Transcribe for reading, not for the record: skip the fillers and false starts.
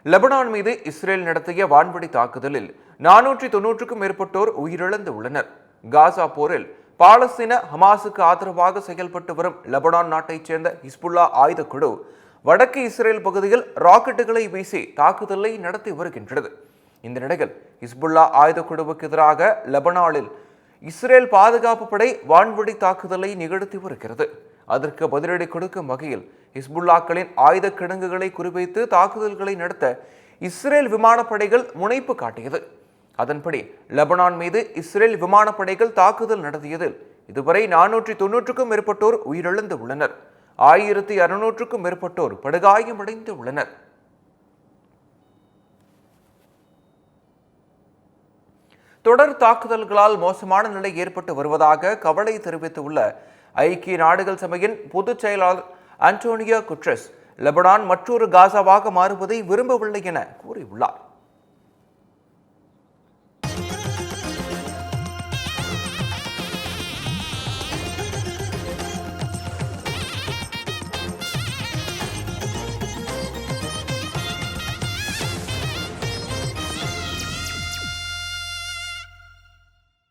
Lebanon மீது Israel நடத்திய வான்வெடி தாக்குதலில் 490க்கும் மேற்பட்டோர் உயிரிழந்து உள்ளனர். காசா போரில் பாலஸ்தீன ஹமாஸுக்கு ஆதரவாக செயல்பட்டு வரும் லெபனான் நாட்டைச் சேர்ந்த ஹிஸ்புல்லா ஆயுதக்குழு வடக்கு இஸ்ரேல் பகுதியில் ராக்கெட்டுகளை வீசி தாக்குதலை நடத்தி வருகின்றது. இந்த நிலையில் ஹிஸ்புல்லா ஆயுதக்குழுவுக்கு எதிராக லெபனானில் இஸ்ரேல் பாதுகாப்பு படை வான்வெடி தாக்குதலை நிகழ்த்தி வருகிறது. அதற்கு பதிலடி கொடுக்கும் வகையில் ஹிஸ்புல்லாக்களின் ஆயுத கிடங்குகளை குறிவைத்து தாக்குதல்களை நடத்த இஸ்ரேல் விமானப்படைகள் முனைப்பு காட்டியது. அதன்படி லெபனான் மீது இஸ்ரேல் விமானப்படைகள் தாக்குதல் நடத்தியதில் இதுவரை 490க்கும் மேற்பட்டோர் உயிரிழந்து உள்ளனர். 1600க்கும் மேற்பட்டோர் படுகாயமடைந்து உள்ளனர். தொடர் தாக்குதல்களால் மோசமான நிலை ஏற்பட்டு வருவதாக கவலை தெரிவித்துள்ள ஐக்கிய நாடுகள் சபையின் பொதுச் செயலாளர் அன்டோனியோ குட்ரஸ், லெபனான் மற்றொரு காசாவாக மாறுவதை விரும்பவில்லை என கூறியுள்ளார்.